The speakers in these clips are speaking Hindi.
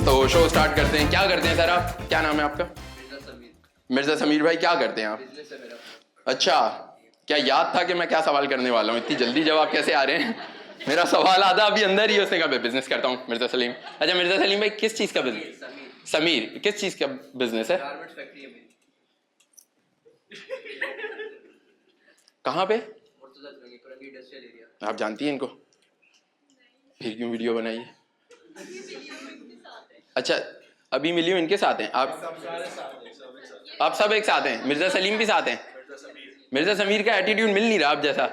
तो शो स्टार्ट करते हैं। क्या करते हैं सर आप? क्या नाम है आपका? मिर्जा समीर भाई, क्या करते हैं आप? बिजनेस है मेरा। अच्छा, क्या याद था कि मैं क्या सवाल करने वाला हूँ? इतनी जल्दी जवाब कैसे आ रहे हैं? मेरा सवाल आधा अभी अंदर ही, उसने कहा बिजनेस करता हूँ मिर्जा सलीम। अच्छा मिर्जा सलीम भाई, किस चीज़ का बिजनेस? समीर, किस चीज़ का बिजनेस है? गारमेंट्स फैक्ट्री है मेरी। कहाँ पे? पुरानी इंडस्ट्रियल एरिया। आप जानती हैं इनको? फिर क्यों वीडियो बनाई है? अच्छा, अभी मिली हूँ, इनके साथ हैं आप सब एक साथ हैं? मिर्जा सलीम भी साथ हैं? मिर्जा समीर का एटीट्यूड मिल नहीं रहा आप जैसा।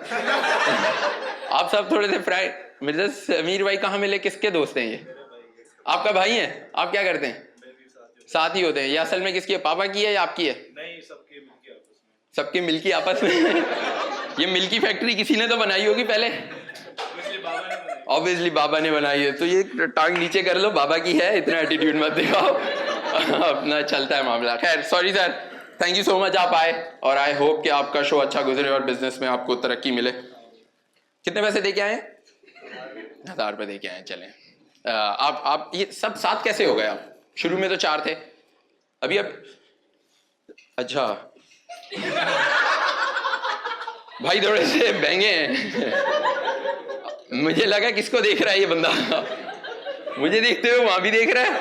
आप सब थोड़े से फ्राई। मिर्जा समीर भाई कहाँ मिले? किसके दोस्त हैं ये? आपका भाई है? आप क्या करते हैं? साथ ही होते हैं? ये असल में किसकी है? पापा की है या आपकी है? नहीं, सबके मिलके आपस में। सबके मिलकी आपस में। ये मिल्की फैक्ट्री किसी ने तो बनाई होगी पहले। ऑब्वियसली बाबा ने बनाई है, तो ये टांग नीचे कर लो, बाबा की है, इतना एटीट्यूड मत दिखाओ। अपना चलता है मामला। खैर, sorry sir, thank you so much आप आए, और आई होप कि आपका शो अच्छा गुजरे और बिजनेस में आपको तरक्की मिले। कितने पैसे दे के आए? 1000 रुपये दे के आए। चलें, आप ये सब साथ कैसे हो गए? आप शुरू में तो 4 थे, अभी अब अच्छा भाई थोड़े से महंगे हैं। मुझे लगा किसको देख रहा है ये बंदा। मुझे देखते हुए वहां भी देख रहा है।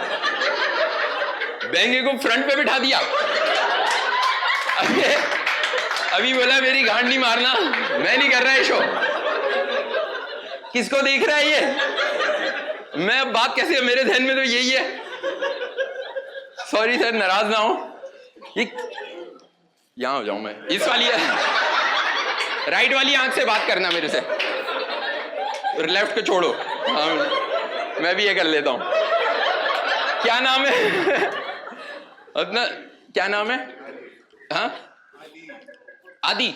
बेंगे को फ्रंट पे बिठा दिया। अभी बोला मेरी गांड नहीं मारना, मैं नहीं कर रहा है शो। किसको देख रहा है ये? मैं अब बात कैसे, मेरे ध्यान में तो यही है। सॉरी सर, नाराज ना हो। ये यहां हो जाऊं मैं, इस वाली राइट वाली आंख से बात करना मेरे से, लेफ्ट को छोड़ो। हाँ, मैं भी ये कर लेता हूं। क्या नाम है अपना? क्या नाम है? हाँ, आदि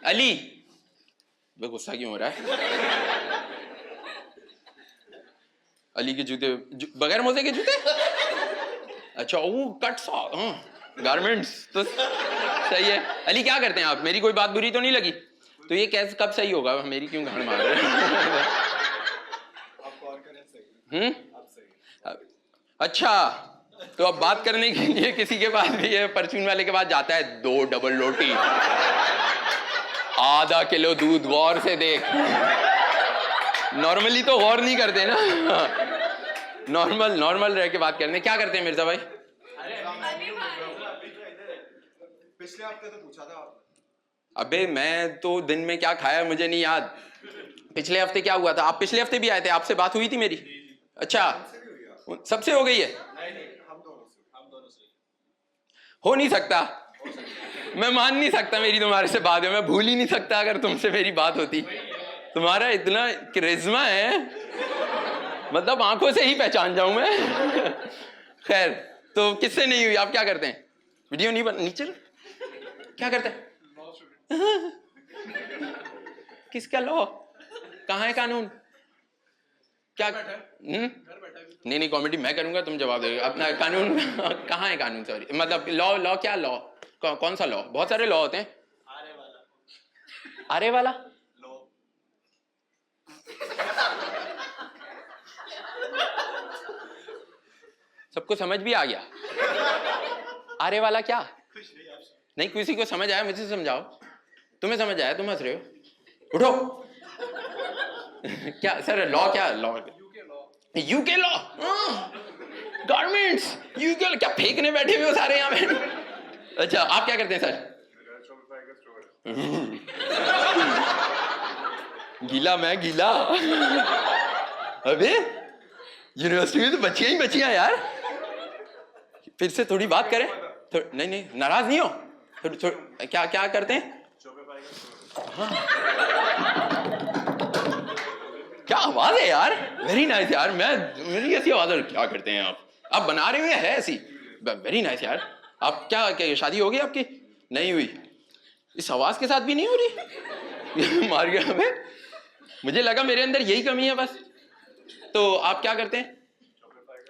अली। मैं गुस्सा क्यों हो रहा है? अली के जूते बगैर मोजे के जूते? अच्छा, वो कट्स, हाँ, गारमेंट्स तो सही है। अली क्या करते हैं आप? मेरी कोई बात बुरी तो नहीं लगी? तो ये कैसे कब सही होगा? मेरी क्यों गांड मार रहे हैं? अच्छा, तो अब बात करने के लिए किसी के पास भी है, परचून वाले के पास जाता है, 2 डबल रोटी, आधा किलो दूध, गौर से देख। नॉर्मली तो गौर नहीं करते ना, नॉर्मल रह के बात करते हैं। क्या करते हैं मिर्जा भाई? पिछले हफ्ते तो पूछा था आपने। अबे मैं तो दिन में क्या खाया मुझे नहीं याद। पिछले हफ्ते क्या हुआ था? आप पिछले हफ्ते भी आए थे, आपसे बात हुई थी मेरी? अच्छा, सबसे हो गई है? नहीं, हम दोनों से हो नहीं सकता। मैं मान नहीं सकता मेरी तुम्हारे से बात है। मैं भूल ही नहीं सकता अगर तुमसे मेरी बात होती। तुम्हारा इतना करिश्मा है, मतलब आंखों से ही पहचान जाऊं मैं। खैर, तो किससे नहीं हुई? आप क्या करते हैं? वीडियो नहीं बन नीचे क्या करते हैं? किसका लॉ? कहाँ है कानून? क्या? नहीं, कॉमेडी मैं करूंगा, तुम जवाब दोगे। अपना कानून कहाँ है? कानून, सॉरी, मतलब लॉ क्या? लॉ कौन सा लॉ? बहुत सारे लॉ होते हैं। आरे वाला लो। सबको समझ भी आ गया? आरे वाला क्या? नहीं, किसी को समझ आया मुझे समझाओ। तुम्हें समझ आया? तुम हंस रहे हो, उठो। क्या सर, लॉ क्या? Law UK law, garments UK. क्या फेंकने बैठे हुए हो सारे यहाँ पे? अच्छा, आप क्या करते हैं सर? गीला, मैं गीला। अबे यूनिवर्सिटी में तो बच्चियां ही बच्चियां यार। फिर से थोड़ी बात करें। नहीं, नाराज नहीं हो? क्या करते हैं? हाँ। क्या आवाज है यार, वेरी नाइस यार। मेरी ऐसी आवाज है। क्या करते हैं आप बना रहे हो या है ऐसी? वेरी नाइस यार। आप क्या शादी हो गई आपकी? नहीं हुई? इस आवाज के साथ भी नहीं हो रही? मार गया हमें। मुझे लगा मेरे अंदर यही कमी है बस। तो आप क्या करते हैं?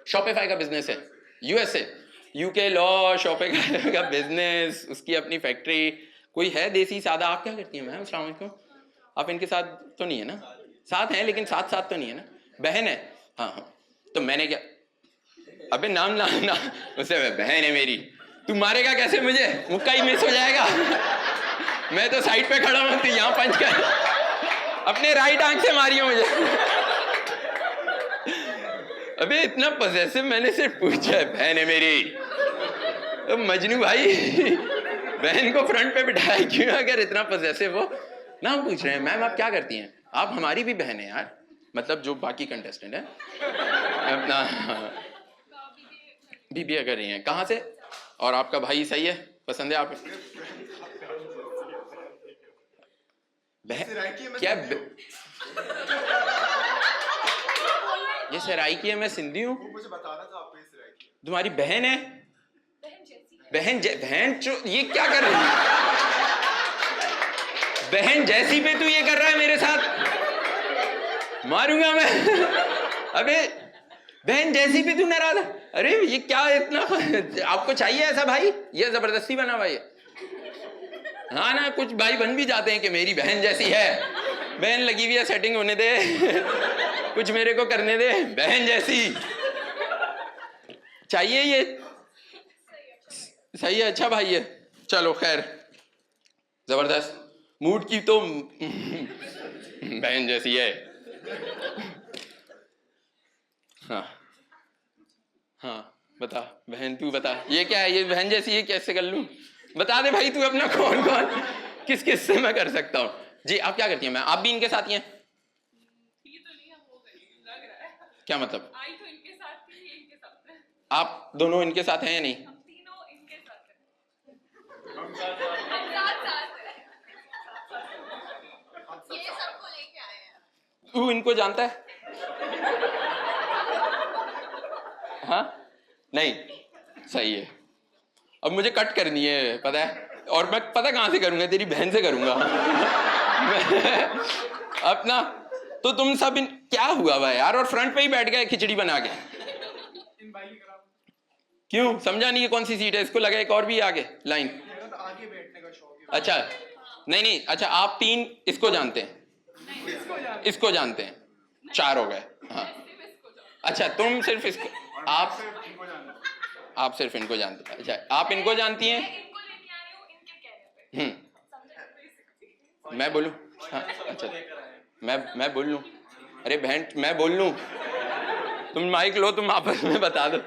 शॉपिफाई का बिजनेस है, यूएसए, यूके लॉ, शॉपिफाई का बिजनेस, उसकी अपनी फैक्ट्री। कोई है देसी सादा? आप क्या करती हैं मैम? अस्सलाम वालेकुम। आप इनके साथ तो नहीं है ना? साथ हैं लेकिन साथ तो नहीं है ना? बहन है? हाँ। तो मैंने क्या अबे नाम ना ना उसे बहन है मेरी, तू मारेगा कैसे मुझे? मुक्का ही मिस हो जाएगा। मैं तो साइड पे खड़ा हूँ, तू यहाँ पंच कर। अपने राइट आंख से मारियो मुझे। अबे इतना पॉसेसिव, मैंने सिर्फ पूछा है बहन है मेरी। तो मजनू भाई बहन को फ्रंट पे बिठाया क्यों अगर इतना पॉसेसिव हो? नाम पूछ रहे हैं। मैम आप क्या करती हैं? आप हमारी भी बहन है यार, मतलब जो बाकी कंटेस्टेंट है अपना बीबीए कर रही हैं। कहाँ से? और आपका भाई सही है, पसंद है आप? क्या ये सराइकी है? मैं सिंधी हूँ। मुझे बताना था आपको, इस राय की तुम्हारी बहन है? बहन ये क्या कर रही है? बहन जैसी पे तू ये कर रहा है मेरे साथ, मारूंगा मैं। अबे बहन जैसी पे तू नाराज है? अरे ये क्या इतना आपको चाहिए ऐसा भाई? ये जबरदस्ती बना भाई। हाँ ना, कुछ भाई बन भी जाते हैं कि मेरी बहन जैसी है, बहन लगी हुई है, सेटिंग होने दे, कुछ मेरे को करने दे, बहन जैसी चाहिए। ये सही है, अच्छा भाई है। चलो खैर, जबरदस्त मूड की तो बहन जैसी है। हाँ हाँ बता बहन, तू बता ये क्या है? ये बहन जैसी है, कैसे कर लूं? बता दे भाई तू अपना, कौन कौन किस किस से मैं कर सकता हूँ। जी आप क्या करती हैं? मैं आप भी इनके साथ ही हैं? ये तो नहीं, हम वो करेंगे, लग रहा है। क्या मतलब? आई तो इनके साथ थी, ये इनके साथ है। आप दोनों इनके साथ हैं या नहीं? हम तीनों इनके साथ हैं। हम साथ हैं। ये सबको लेके आए हैं। तू इनको जानता है? हाँ नहीं, सही है। अब मुझे कट करनी है पता है, और मैं पता कहाँ से करूंगा? तेरी बहन से करूंगा। अपना तो तुम सब क्या हुआ भाई यार? और फ्रंट पे ही बैठ गए खिचड़ी बना के। क्यों समझा नहीं? ये कौन सी सीट है? इसको लगा एक और भी आगे लाइन। तो आगे बैठने का शौक है। अच्छा नहीं, अच्छा आप तीन इसको जानते हैं, इसको जानते हैं, चार हो गए। हाँ अच्छा, तुम सिर्फ इसको, आप सिर्फ इनको जानते हैं। अच्छा आप इनको जानती हैं? इनको लेके आ रही हूँ इनके कहने पे। मैं बोलूं? हाँ अच्छा, मैं बोल लूं? अरे बहन मैं बोल लूं? तुम माइक लो, तुम आपस में बता दो।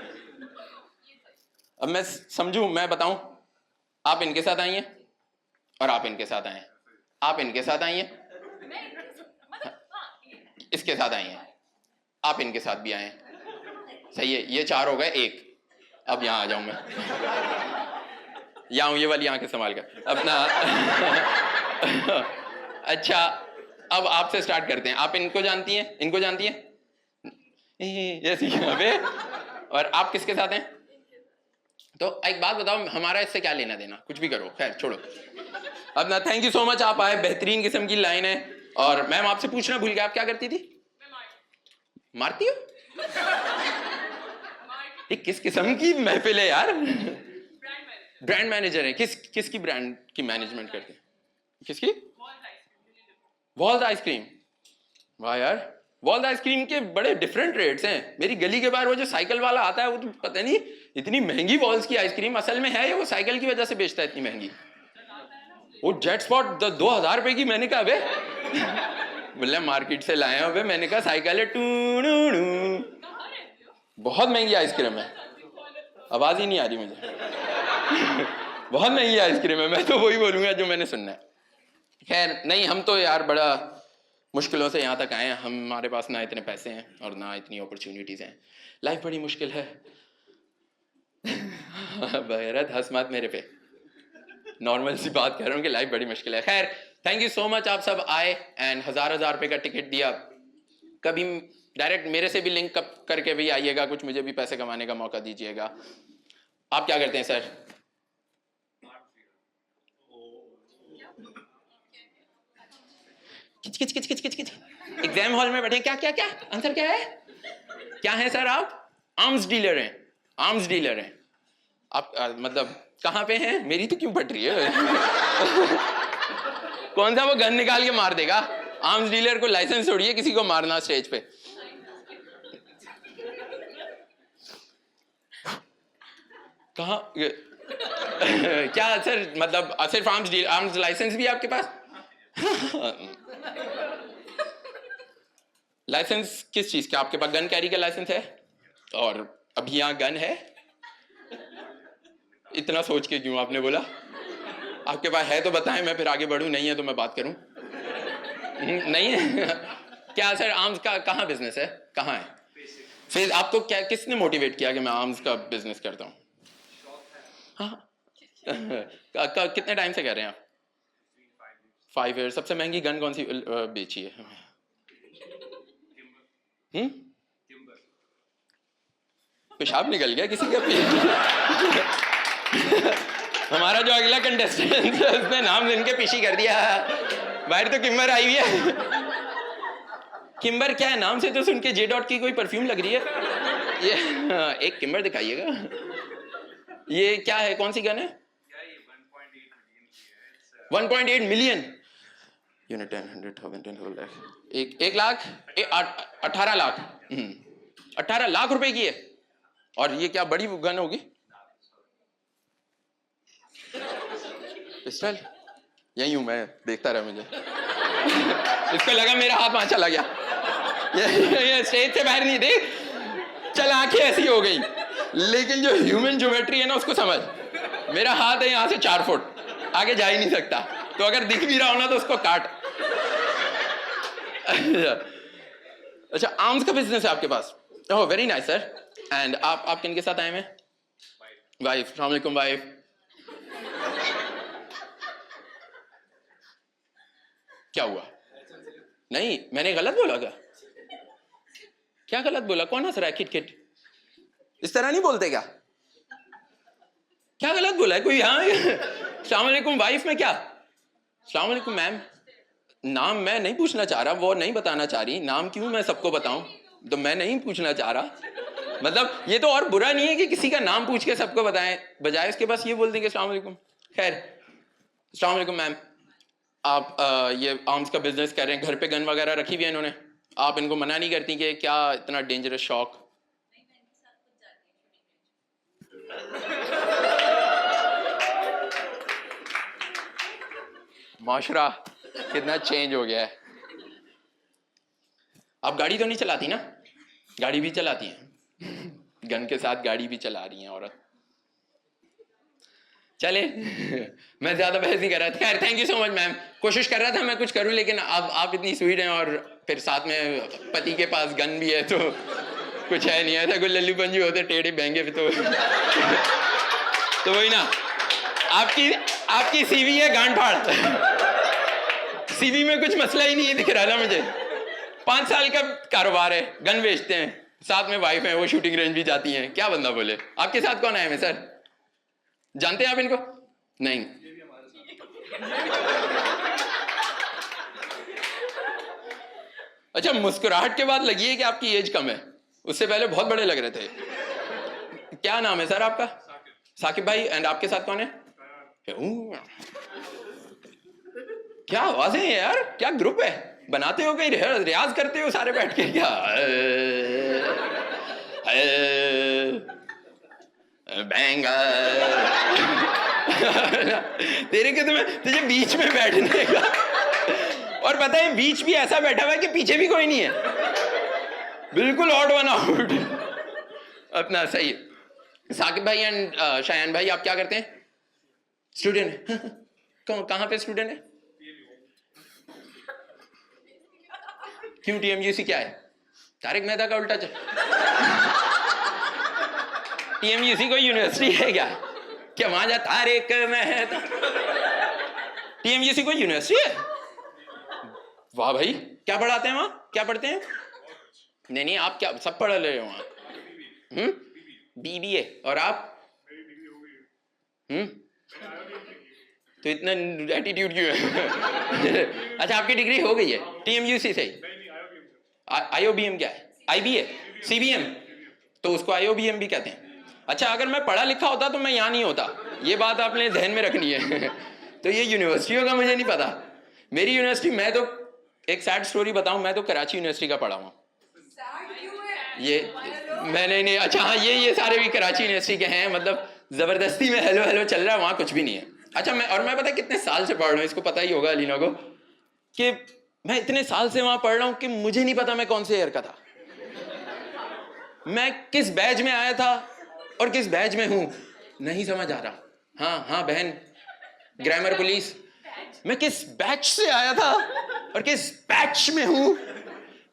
अब मैं समझूं, मैं बताऊं? आप इनके साथ आई हैं और आप इनके साथ आए हैं, आप इनके साथ आई हैं, इसके साथ आई हैं, आप इनके साथ भी आए हैं। सही है, ये चार हो गए। एक अब यहाँ आ जाऊं मैं, यहाँ हूँ, ये वाली आंखें संभाल कर अपना। अच्छा अब आपसे स्टार्ट करते हैं। आप इनको जानती हैं, इनको जानती हैं? जैसी अबे, और आप किसके साथ हैं? तो एक बात बताओ, हमारा इससे क्या लेना देना? कुछ भी करो, खैर छोड़ो। अब ना, थैंक यू सो मच, आप आए, बेहतरीन किस्म की लाइन है। और मैम आपसे पूछना भूल गया, आप क्या करती थी? मारती हो? ये किस किस्म की महफिल है यार? ब्रांड मैनेजर है। किसकी ब्रांड की मैनेजमेंट करते हैं? किसकी? Walls ice cream. वाह यार, वॉल्स आइसक्रीम के बड़े डिफरेंट रेट्स हैं। मेरी गली के बाहर वो जो साइकिल वाला आता है, वो तो पता नहीं इतनी महंगी वॉल्स की आइसक्रीम असल में है या वो साइकिल की वजह से बेचता है इतनी महंगी? वो जेट स्पॉट 2000 रुपए की। मैंने कहा अबे बोले मार्केट से लाए हैं। मैंने कहा साइकिल है, टू बहुत महंगी आइसक्रीम है। आवाज ही नहीं आ रही मुझे। बहुत महंगी आइसक्रीम है। मैं तो वही बोलूंगा जो मैंने सुनना है। खैर नहीं, हम तो यार बड़ा मुश्किलों से यहाँ तक आए हैं। हमारे पास ना इतने पैसे हैं और ना इतनी अपॉर्चुनिटीज हैं। लाइफ बड़ी मुश्किल है। बगैरत हंस मत मेरे पे, नॉर्मल सी बात कर रहा हूँ कि लाइफ बड़ी मुश्किल है। खैर थैंक यू सो मच, आप सब आए एंड हजार रुपए का टिकट दिया। कभी डायरेक्ट मेरे से भी लिंक करके भी आइएगा, कुछ मुझे भी पैसे कमाने का मौका दीजिएगा। आप क्या करते हैं सर? किच किच किच किच किच किच एग्जाम हॉल में बैठे, क्या क्या क्या आंसर क्या है? क्या है सर आप? आर्म्स डीलर हैं। आर्म्स डीलर हैं आप? मतलब कहाँ पे हैं? मेरी तो क्यों फट रही है? कौन सा वो गन निकाल के मार देगा? आर्म्स डीलर को लाइसेंस छोड़िए किसी को मारना स्टेज पे। कहाँ क्या सर, मतलब सिर्फ आर्म्स लाइसेंस भी है आपके पास? लाइसेंस किस चीज का? आपके पास गन कैरी का लाइसेंस है? और अभी यहाँ गन है? इतना सोच के क्यों आपने बोला? आपके पास है तो बताएं, मैं फिर आगे बढ़ूं, नहीं है तो मैं बात करूं। नहीं है? क्या सर आर्म्स का कहाँ बिजनेस है, कहाँ है? फिर आपको क्या, किसने मोटिवेट किया कि मैं आर्म्स का बिजनेस करता हूँ? हाँ कितने टाइम से कर रहे हैं आप? 5 ईयर। सबसे महंगी गन कौन सी बेची है? पेशाब निकल गया किसी का? हमारा जो अगला कंटेस्टेंट है उसने नाम सुन के पीछी कर दिया। बाहर तो किम्बर आई हुई है। किम्बर क्या है? नाम से तो सुन के जे डॉट की कोई परफ्यूम लग रही है ये। एक किम्बर दिखाइएगा। ये क्या है, कौन सी गन है? 1.8 मिलियन यूनिट, 10,000 लाख, 1 लाख, 18 लाख, 18 लाख रुपए की है। और ये क्या बड़ी गन होगी? पिस्टल? यही हूं मैं, देखता रहा मुझे। इसको लगा मेरा हाथ वहां चला गया। ये स्टेज से बाहर नहीं दे, चल आंखें ऐसी हो गई, लेकिन जो ह्यूमन ज्योमेट्री है ना उसको समझ। मेरा हाथ है यहां से 4 फुट, आगे जा ही नहीं सकता, तो अगर दिख भी रहा हो ना तो उसको काट। अच्छा, आर्म्स का बिजनेस है आपके पास? Oh very nice sir. And आप किन के साथ आए हैं? वाइफ। अस्सलाम वालेकुम वाइफ। क्या हुआ? नहीं, मैंने गलत बोला क्या? क्या गलत बोला? कौन हंस रहा है? खिट इस तरह नहीं बोलते क्या? क्या गलत बोला है कोई? हाँ अस्सलाम वालेकुम वाइफ में क्या? अस्सलाम वालेकुम मैम। नाम मैं नहीं पूछना चाह रहा, वो नहीं बताना चाह रही। नाम क्यों मैं सबको बताऊं? तो मैं नहीं पूछना चाह रहा। मतलब ये तो और बुरा नहीं है कि किसी का नाम पूछ के सबको बताएं, बजाय उसके पास ये बोल देंगे अस्सलाम वालेकुम। खैर, अस्सलाम वालेकुम मैम। आप ये आर्म्स का बिजनेस कर रहे हैं, घर पे गन वगैरह रखी हुई है इन्होंने, आप इनको मना नहीं करती कि क्या इतना डेंजरस शौक? माशरा कितना चेंज हो गया है। आप गाड़ी तो नहीं चलाती ना? गाड़ी भी चलाती हैं, गन के साथ गाड़ी भी चला रही हैं औरत। चले मैं ज्यादा बहस नहीं कर रहा था। खैर thank you so much ma'am. कोशिश कर रहा था मैं कुछ करूं, लेकिन अब आप इतनी स्वीट हैं और फिर साथ में पति के पास गन भी है, तो कुछ है नहीं। ऐसा कोई लल्लू पंजी होते टेढ़े बहंगे तो वही ना, आपकी सीवी है गांड फाड़। सीवी में कुछ मसला ही नहीं है दिख रहा ना मुझे। 5 साल का कारोबार है, गन बेचते हैं, साथ में वाइफ है, वो शूटिंग रेंज भी जाती हैं। क्या बंदा बोले। आपके साथ कौन आए हैं सर? जानते हैं आप इनको? नहीं। अच्छा, मुस्कुराहट के बाद लगी है कि आपकी एज कम है, उससे पहले बहुत बड़े लग रहे थे। क्या नाम है सर आपका? साकिब भाई। एंड आपके साथ कौन है? क्या आवाजें हैं यार, क्या ग्रुप है? बनाते हो कहीं रियाज करते हो सारे बैठ के? क्या बैंगा तेरे के तुम्हें तुझे बीच में बैठने का, और पता है बीच भी ऐसा बैठा हुआ है कि पीछे भी कोई नहीं है, बिल्कुल ऑड वन आउट अपना। सही है। साकिब भाई एंड शायान भाई, आप क्या करते हैं? स्टूडेंट कहाँ पे स्टूडेंट है? क्यों टीएमयूसी क्या है? तारिक मेहता का उल्टा टीएमयूसी कोई यूनिवर्सिटी है क्या? क्या वहां जा तारिक मेहता? टीएमयूसी कोई यूनिवर्सिटी है? वाह भाई, क्या पढ़ाते हैं वहां? क्या पढ़ते हैं? नहीं आप क्या सब पढ़ रहे हो वहां? बीबीए। और आप? तो इतना एटीट्यूड क्यों है? अच्छा, आपकी डिग्री हो गई है टीएमयूसी से? आईओबीएम क्या है? आईबीए, सीबीएम, तो उसको आईओबीएम भी कहते हैं। अच्छा, अगर मैं पढ़ा लिखा होता तो मैं यहाँ नहीं होता, ये बात आपने ध्यान में रखनी है। तो ये यूनिवर्सिटियों का मुझे नहीं पता। मेरी यूनिवर्सिटी, मैं तो एक सैड स्टोरी बताऊं, मैं तो कराची यूनिवर्सिटी का पढ़ा हूँ। ये मैंने नहीं, अच्छा हाँ, ये सारे भी कराची यूनिवर्सिटी के हैं, मतलब जबरदस्ती में हेलो हेलो चल रहा है, वहां कुछ भी नहीं है। अच्छा मैं पता है कितने साल से पढ़ रहा हूँ, इसको पता ही होगा अलीना को, कि मैं इतने साल से वहां पढ़ रहा हूँ कि मुझे नहीं पता मैं कौन से ईयर का था, मैं किस बैच में आया था और किस बैच में हूं, नहीं समझ आ रहा। हाँ बहन ग्रामर पुलिस, मैं किस बैच से आया था और किस बैच में हूं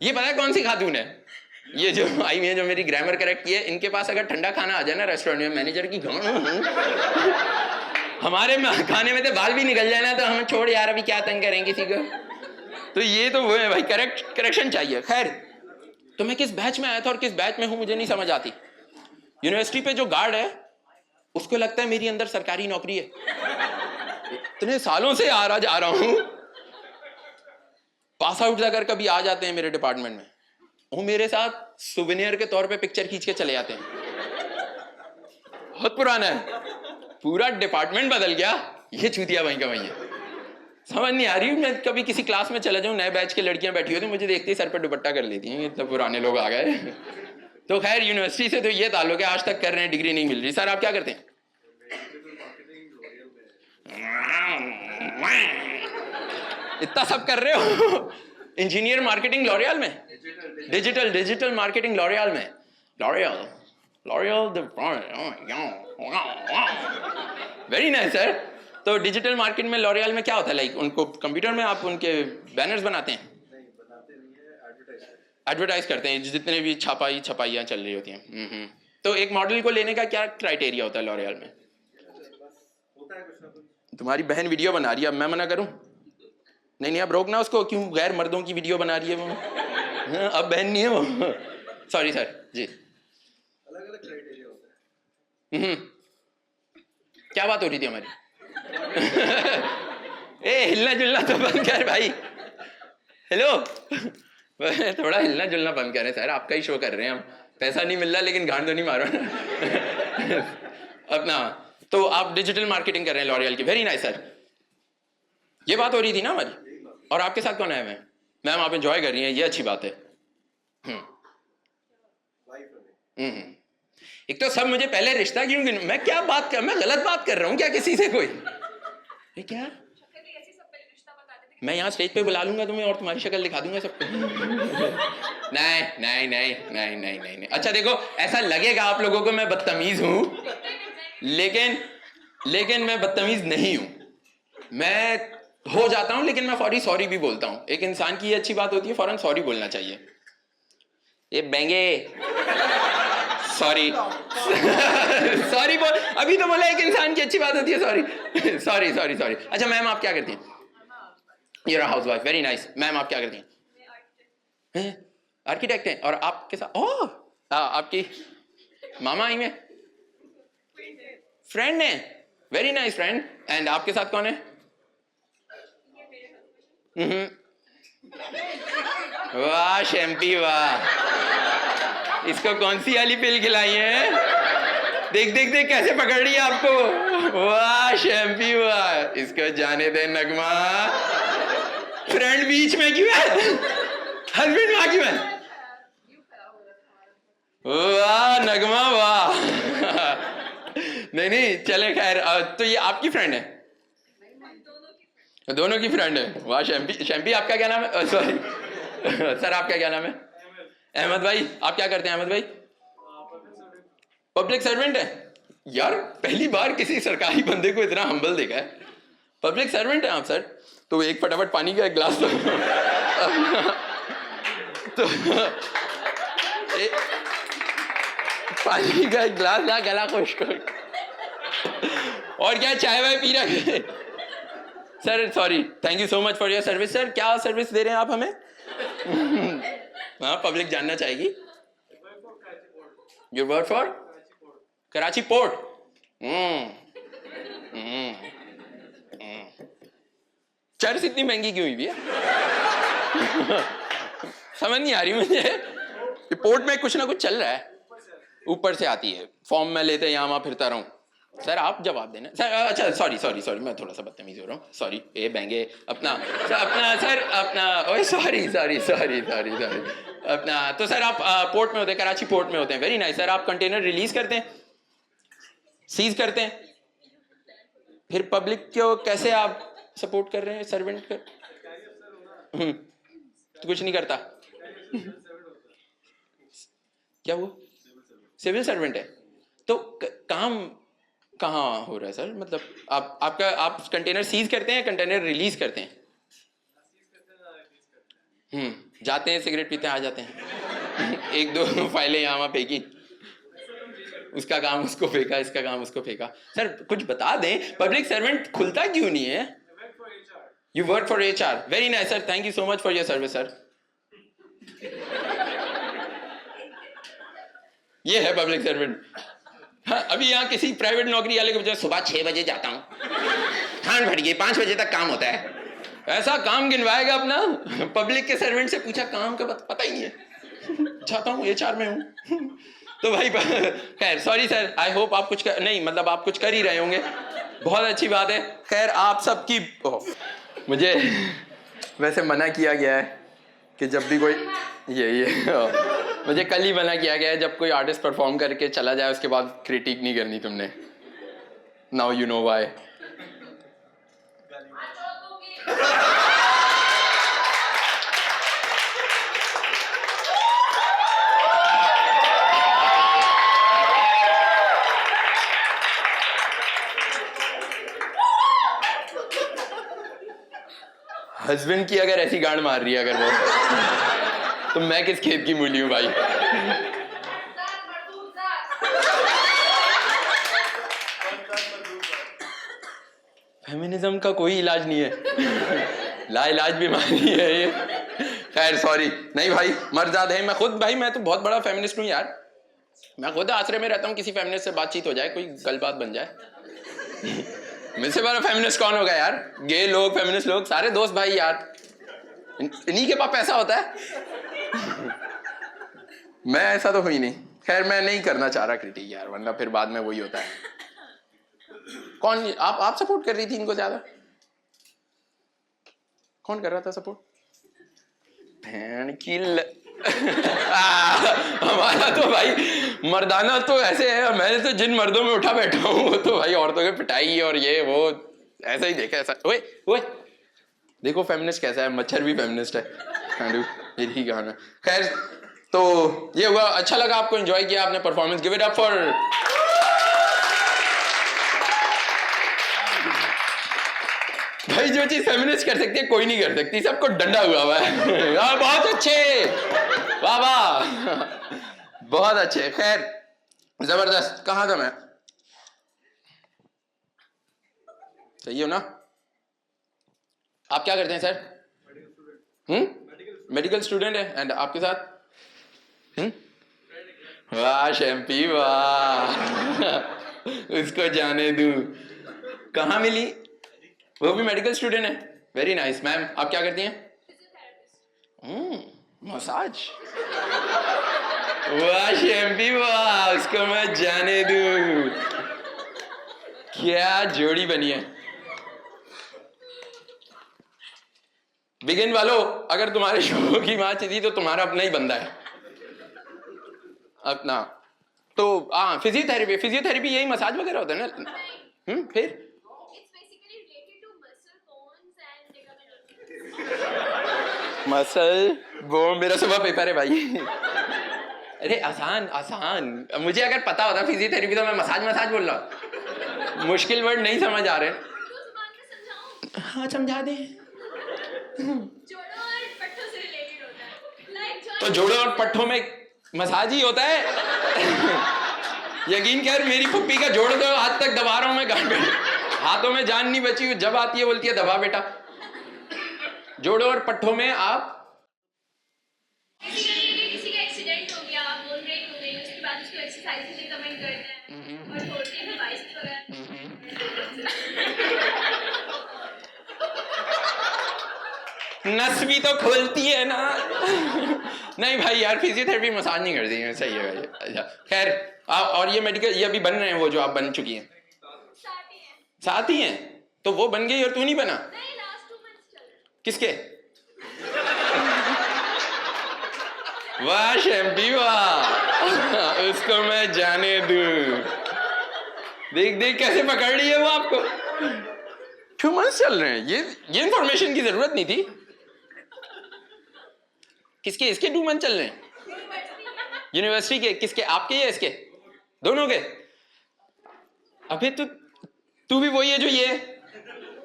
ये पता है कौन सी खातून है? ये जो आई हुई है, जो मेरी ग्रामर करेक्ट की है, इनके पास अगर ठंडा खाना आ जाए ना रेस्टोरेंट में, मैनेजर की हमारे खाने में तो बाल भी निकल जाए ना तो हमें छोड़ यार, अभी क्या तंग करें किसी को। तो ये तो वो है भाई, करेक्शन चाहिए। खैर, तो मैं किस बैच में आया था और किस बैच में हूं मुझे नहीं समझ आती। यूनिवर्सिटी पे जो गार्ड है उसको लगता है मेरी अंदर सरकारी नौकरी है। इतने सालों से आ जा रहा हूं, पास आउट अगर कभी आ जाते हैं मेरे डिपार्टमेंट में, वो मेरे साथ सुवेनियर के तौर पे पिक्चर खींच के चले जाते हैं। बहुत पुराना है, पूरा डिपार्टमेंट बदल गया, ये चूतिया वहीं का वहीं है। समझ नहीं आ रही, मैं कभी किसी क्लास में चला जाऊं, नए बैच की लड़कियां बैठी होती, मुझे देखती सर पे दुपट्टा कर लेती हैं, इतने पुराने लोग आ गए। तो खैर यूनिवर्सिटी से तो ये ताल्लुक है, आज तक कर रहे हैं, डिग्री नहीं मिल रही। सर आप क्या करते हैं? इतना सब कर रहे हो। इंजीनियर मार्केटिंग लॉरियल में, डिजिटल मार्केटिंग लॉरियल में, लॉरियल वेरी नाइस सर। तो डिजिटल मार्केट में लॉरियल में क्या होता है? लाइक उनको कंप्यूटर में आप उनके बैनर्स बनाते हैं? एडवर्टाइज करते हैं, जितने भी छपाइयाँ चल रही होती हैं। तो एक मॉडल को लेने का क्या क्राइटेरिया होता है लॉरियल में? तुम्हारी बहन वीडियो बना रही है, अब मैं मना करूं? नहीं अब रोकना उसको, क्यों गैर मर्दों की वीडियो बना रही है वो? अब बहन नहीं है वो। सॉरी सर जी। अलग-अलग क्राइटेरिया होता है। क्या बात हो रही थी हमारी? ए हिलना जुलना तो बंद कर भाई। हेलो, थोड़ा हिलना जुलना बंद करें सर, आपका ही शो कर रहे हैं हम, पैसा नहीं मिल रहा लेकिन गांड तो नहीं मारो अपना। तो आप डिजिटल मार्केटिंग कर रहे हैं लॉरियल की, वेरी नाइस सर। ये बात हो रही थी ना हमारी, और आपके साथ कौन है? मैम आप एंजॉय कर रही हैं, ये अच्छी बात है। एक तो सब मुझे पहले रिश्ता क्यों, मैं क्या बात कर, मैं गलत बात कर रहा हूँ क्या किसी से? कोई ये क्या, मैं यहाँ स्टेज पे बुला लूंगा तुम्हें और तुम्हारी शक्ल दिखा दूंगा सबको। नहीं। अच्छा देखो, ऐसा लगेगा आप लोगों को मैं बदतमीज हूँ, लेकिन मैं बदतमीज नहीं हूँ। मैं हो जाता हूँ लेकिन मैं फौरी सॉरी भी बोलता हूँ। एक इंसान की ये अच्छी बात होती है, फौरन सॉरी बोलना चाहिए। ये बेंगे सॉरी सॉरी बोल, अभी तो बोला एक इंसान की अच्छी बात होती है सॉरी। सॉरी। अच्छा मैम आप क्या करती हैं? You're a housewife, very nice. Ma'am आप क्या करती हैं? आर्किटेक्ट हैं। और आपके साथ आपकी मामा आई में फ्रेंड है, वेरी नाइस फ्रेंड। एंड आपके साथ कौन है? वाह शैम्पी वाह, इसको कौन सी वाली पिल खिलाई है? देख कैसे पकड़ रही है आपको। वाह शैम्पी वाह, इसको जाने दे नगमा। फ्रेंड बीच में क्यों है? हस्बैंड वहां क्यों है? वाह नगमा वाह। नहीं चले खैर। तो ये आपकी फ्रेंड है? दोनों की फ्रेंड है। वाह शैम्पी आपका क्या नाम है? सॉरी सर आपका क्या नाम है? अहमद भाई आप क्या करते हैं? अहमद भाई पब्लिक सर्वेंट है। यार पहली बार किसी सरकारी बंदे को इतना हम्बल देखा है। पब्लिक सर्वेंट है आप सर? तो एक फटाफट पानी का एक गिलास तो पानी का एक गिलास ला, गला खुश्क। और क्या चाय वाय पी रहे? Sir sorry, thank you so much for your service. Sir क्या सर्विस दे रहे हैं आप हमें? हाँ पब्लिक जानना चाहेगी। You work for Karachi port. Church इतनी महंगी क्यों हुई है? समझ नहीं आ रही मुझे। पोर्ट में कुछ ना कुछ चल रहा है, ऊपर से आती है, फॉर्म में लेते यहाँ वहाँ फिरता रहूं। सर आप जवाब देना सर। अच्छा सॉरी मैं थोड़ा सा बदतमीज हो रहा हूँ, सॉरी। ए बेंगे अपना ओए सॉरी अपना। तो सर आप पोर्ट में होते हैं, कराची पोर्ट में होते हैं, वेरी नाइस। सर आप कंटेनर रिलीज करते हैं? सीज करते हैं, फिर पब्लिक को कैसे आप सपोर्ट कर रहे हैं सर्वेंट कर? तो कुछ नहीं करता। क्या हुआ? सिविल सर्वेंट है तो काम कहाँ हो रहा है सर? मतलब आप कंटेनर सीज करते हैं, कंटेनर रिलीज करते हैं? जाते हैं, सिगरेट पीते हैं, आ जाते हैं। एक दो फाइलें यहाँ वहाँ फेंकी, उसका काम उसको फेंका, इसका काम उसको फेंका। सर कुछ बता दें, पब्लिक सर्वेंट खुलता क्यों नहीं है? You work for HR, very nice sir, thank you so much for your service sir. ये है पब्लिक सर्वेंट। हाँ, अभी यहाँ किसी प्राइवेट नौकरी वाले को सुबह 6 बजे जाता हूँ, ठंड फट गई, 5 बजे तक काम होता है, ऐसा काम गिनवाएगा अपना। पब्लिक के सर्वेंट से पूछा काम का पता ही नहीं है, जाता हूँ HR में हूँ। तो भाई खैर सॉरी सर, आई होप आप कुछ नहीं, मतलब आप कुछ कर ही रहे होंगे, बहुत अच्छी बात है। खैर आप सबकी मुझे वैसे मना किया गया है कि जब भी कोई मुझे कल ही मना किया गया है, जब कोई आर्टिस्ट परफॉर्म करके चला जाए उसके बाद क्रिटिक नहीं करनी तुमने। Now you know why. Husband की अगर ऐसी गांड मार रही है अगर वो, तो मैं किस खेत की मूली हूँ भाई। फेमिनिज्म का कोई इलाज नहीं है, लाइलाज बीमारी है ये। खैर सॉरी, नहीं भाई मर्दाद है। मैं खुद भाई, मैं तो बहुत बड़ा फेमिनिस्ट हूँ यार, मैं खुद आश्रय में रहता हूँ, किसी फेमिनिस्ट से बातचीत हो जाए, कोई गलबात बन जाए। मुझसे बड़ा फेमिनिस्ट कौन होगा यार? गे लोग, फेमिनिस्ट लोग, सारे दोस्त भाई यार, इन्हीं के पास पैसा होता है। मैं ऐसा तो हुई नहीं। खैर मैं नहीं करना चाह रहा क्रिटिक यार, वरना फिर बाद में वही होता है। कौन आप सपोर्ट कर रही थी इनको ज्यादा? कौन कर रहा था सपोर्ट? हमारा तो भाई मर्दाना तो ऐसे है, मैंने तो जिन मर्दों में उठा बैठा हूँ वो तो भाई औरतों की पिटाई और ये वो ऐसा ही देखा। ऐसा ओए ओए देखो फेमिनिस्ट कैसा है, मच्छर भी फेमिनिस्ट है। यही गाना। खैर तो ये हुआ, अच्छा लगा आपको, एंजॉय किया आपने performance. Give it up for भाई, जो चीज फेमिनिस्ट कर सकती है कोई नहीं कर सकती, सबको डंडा हुआ है। यार बहुत अच्छे, वाह वाह, बहुत अच्छे। खैर जबरदस्त। कहाँ था मैं? सही हो ना? आप क्या करते हैं सर? मेडिकल स्टूडेंट है। एंड आपके साथ? वाह शैम्पी वाह, उसको जाने दूं। कहाँ मिली? वो भी मेडिकल स्टूडेंट है। Very nice. मैम आप क्या करती हैं? मसाज। वाह शैम्पी वाह, उसको मैं जाने दूं। क्या जोड़ी बनी है। बिगिन वालों, अगर तुम्हारे शो की माँ थी तो तुम्हारा अपना ही बंदा है, अपना। तो फिजियोथेरेपी यही मसाज वगैरह होता है ना? फिर मसल वो मेरा सुबह पेपर है भाई। अरे आसान आसान, मुझे अगर पता होता फिजियोथेरेपी तो मैं मसाज बोल रहा। मुश्किल वर्ड नहीं समझ आ रहे। हाँ समझा दे। तो जोड़ों और पट्ठों में मसाज ही होता है। यकीन कर, मेरी पुप्पी का जोड़ तो आज तक दबा रहा हूं मैं, हाथों में जान नहीं बची। जब आती है बोलती है दबा बेटा। जोड़ों और पट्ठों में आप किसी का एक्सीडेंट हो गया, बोल रहे हो गई, उसके बाद उसको एक्सरसाइज से कमेंट करते हैं और छोड़ते हैं वाइस वगैरह। नस भी तो खोलती है ना। नहीं भाई यार, फिजियोथेरेपी मसाज नहीं करती है। सही है भाई। अच्छा खैर, और ये मेडिकल, ये अभी बन रहे हैं वो जो आप बन चुकी हैं? साथ ही हैं। तो वो बन गई और तू नहीं बना? नहीं, लास्ट 2 मंथ्स चल रहे। किसके? वाह शैम्पी वाह, उसको मैं जाने दूं। देख देख कैसे पकड़ ली है वो आपको। 2 months चल रहे हैं, ये इंफॉर्मेशन की जरूरत नहीं थी। किसके? इसके 2 months चल रहे हैं यूनिवर्सिटी के? किसके? आपके या इसके? दोनों के? अबे तू भी वही है जो ये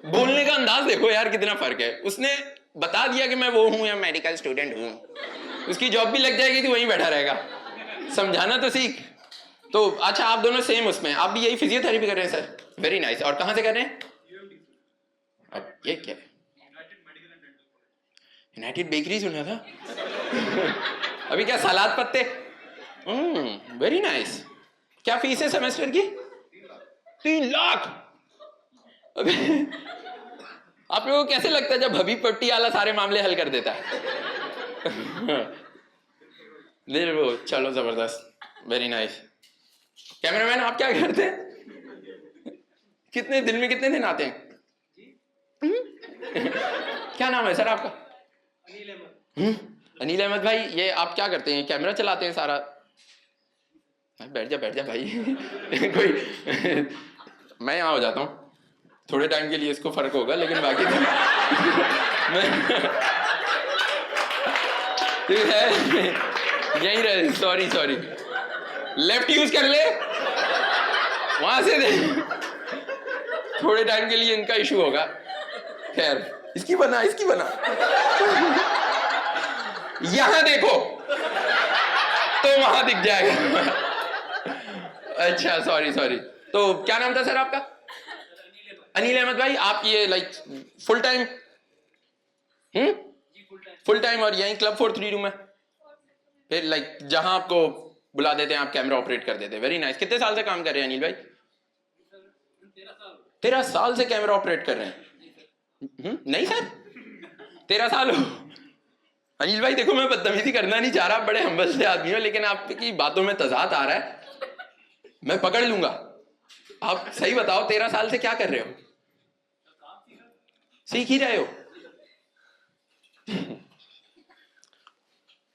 बोलने का अंदाज देखो यार कितना फर्क है। उसने बता दिया कि मैं वो हूं या मेडिकल स्टूडेंट हूं, उसकी जॉब भी लग जाएगी तो वहीं बैठा रहेगा। समझाना तो सीख। तो अच्छा आप दोनों सेम उसमें, आप भी यही फिजियोथेरेपी कर रहे हैं सर? Very nice. और कहाँ से कर रहे हैं? अब ये क्या है? यूनाइटेड बेकरी सुना था। अभी क्या सलाद पत्ते? Very nice. क्या फीस है सेमेस्टर की? 3 लाख। अबे आप लोगों को कैसे लगता है जब हबीब पट्टी वाला सारे मामले हल कर देता है? वो चलो जबरदस्त, वेरी नाइस। कैमरामैन आप क्या करते हैं? कितने दिन में कितने दिन आते हैं? क्या नाम है सर आपका? अनिल अहमद भाई। ये आप क्या करते हैं? कैमरा चलाते हैं सारा? बैठ जा भाई। कोई मैं यहाँ हो जाता हूँ थोड़े टाइम के लिए, इसको फर्क होगा, लेकिन बाकी तो मैं है यहीं रहे। सॉरी लेफ्ट यूज कर ले, वहां से दे। थोड़े टाइम के लिए इनका इशू होगा। खैर इसकी बना यहां देखो तो वहां दिख जाएगा। अच्छा सॉरी। तो क्या नाम था सर आपका? अनिल अहमद भाई। आप ये like full time? Full time. और यहीं क्लब 432 रूम है? फिर लाइक जहां आपको बुला देते हैं आप कैमरा ऑपरेट कर देते हैं। Very nice. कितने साल से काम कर रहे हैं अनिल भाई? 13 साल से कैमरा ऑपरेट कर रहे हैं? नहीं सर 13 साल हो। अनिल भाई देखो मैं बदतमीजी करना नहीं चाह रहा, बड़े हम्बल से आदमी हो, लेकिन आपकी बातों में तजाद आ रहा है, मैं पकड़ लूंगा। आप सही बताओ 13 साल से क्या कर रहे हो? सीख ही रहे हो?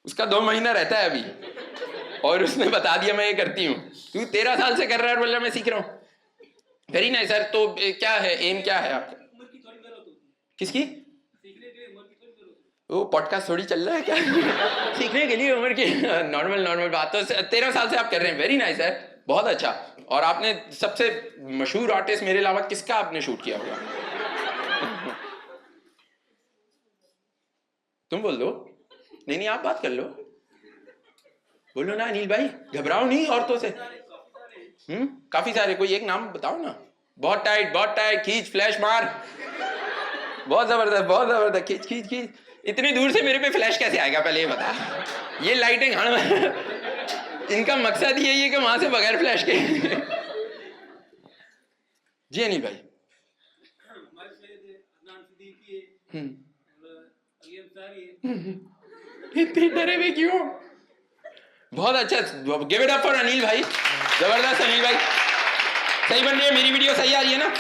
उसका 2 महीना रहता है अभी और उसने बता दिया मैं ये करती हूँ। तू 13 साल से कर रहा है और बोल रहा मैं सीख रहा हूँ। Very nice sir. तो क्या है एम, क्या है आपका? किसकी? वो पॉडकास्ट थोड़ी चल रहा है क्या? सीखने के लिए उम्र की नॉर्मल बात। तो 13 साल से आप कर रहे हैं। वेरी नाइस है, बहुत अच्छा। और आपने सबसे मशहूर आर्टिस्ट मेरे अलावा किसका आपने शूट किया होगा? तुम बोल दो। नहीं आप बात कर लो, बोलो ना अनिल भाई, घबराओ नहीं औरतों से। काफी सारे, कोई एक नाम बताओ ना। बहुत टाइट, खींच, फ्लैश मार। बहुत जबरदस्त, खींच। इतनी दूर से मेरे पे फ्लैश कैसे आएगा पहले ये बता। ये लाइटिंग इनका मकसद यही है कि वहां से बगैर फ्लैश के। जी अनिल भाई। इतने डरे हुए क्यों? बहुत अच्छा, give it up for Anil भाई। जबरदस्त अनिल भाई। सही बन रही है मेरी वीडियो? सही आ रही है ना?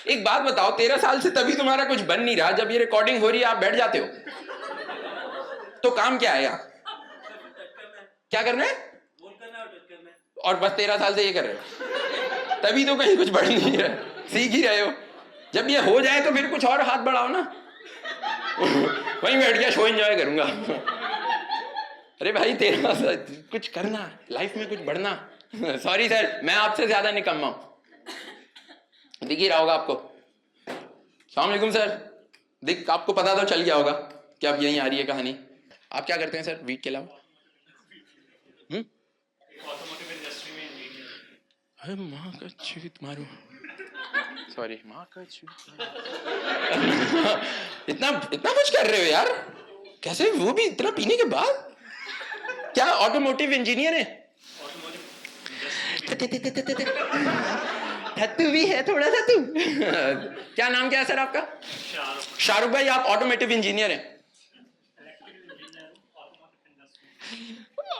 एक बात बताओ, 13 साल से तभी तुम्हारा कुछ बन नहीं रहा, जब ये रिकॉर्डिंग हो रही है आप बैठ जाते हो, तो काम क्या है यहाँ? क्या करना है? और बस 13 साल से ये कर रहे हो, तभी तो कहीं कुछ बढ़ नहीं रहा, सीख ही रहे हो। जब ये हो जाए तो फिर कुछ और हाथ बढ़ाओ ना। वहीं बैठ गया, शो एंजॉय करूंगा। अरे भाई 13 साल कुछ करना, लाइफ में कुछ बढ़ना। सॉरी सर, मैं आपसे ज्यादा निकम्मा हूं, दिख ही रहा होगा आपको। अस्सलाम वालेकुम सर। दिख, आपको पता तो चल गया होगा कि अब यहीं आ रही है कहानी। आप क्या करते हैं सर वीट के अलावा? अरे माँ का चूत मारू, सॉरी माँ का चूत। इतना कुछ कर रहे हो यार, कैसे? वो भी इतना पीने के बाद? क्या ऑटोमोटिव इंजीनियर है? थत्तू भी है थोड़ा सा तू। क्या नाम क्या है सर आपका? शाहरुख भाई। आप ऑटोमोटिव इंजीनियर हैं?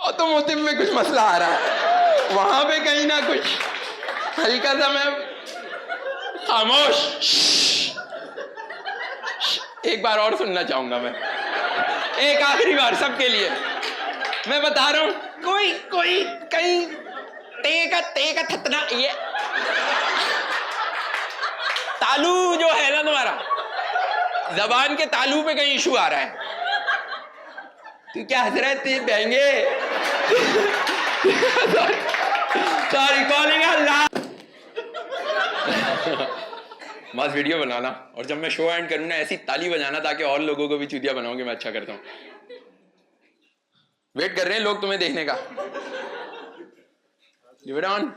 ऑटोमोटिव में कुछ मसला आ रहा है, वहां पे कहीं ना कुछ हल्का सा। मैं खामोश, एक बार और सुनना चाहूंगा मैं, एक आखिरी बार सबके लिए मैं बता रहा हूं। कोई कहीं ते का थतना ये तालू जो है ना तुम्हारा, जबान के तालू पे कहीं इशू आ रहा है। तू क्या हंस रहा है? ते बहंगे सॉरी कॉलिंग अल्लाह। बस वीडियो बनाना और जब मैं शो एंड करूँ ना ऐसी ताली बजाना ताकि और लोगों को भी चूतिया बनाओगे मैं अच्छा करता हूँ। वेट कर रहे हैं लोग तुम्हें देखने का। Give it on.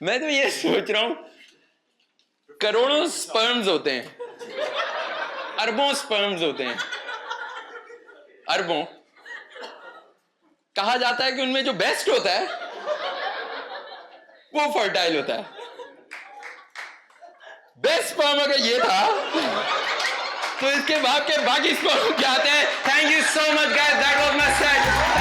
मैं तो ये सोच रहा हूं करोड़ों स्पर्म्स होते हैं, अरबों स्पर्म्स होते हैं, अरबों। कहा जाता है कि उनमें जो बेस्ट होता है वो फर्टाइल होता है। बेस्ट स्पर्म अगर ये था तो इसके बाद के बाकी स्पर्म क्या आते हैं? Thank you so much guys, that was my set.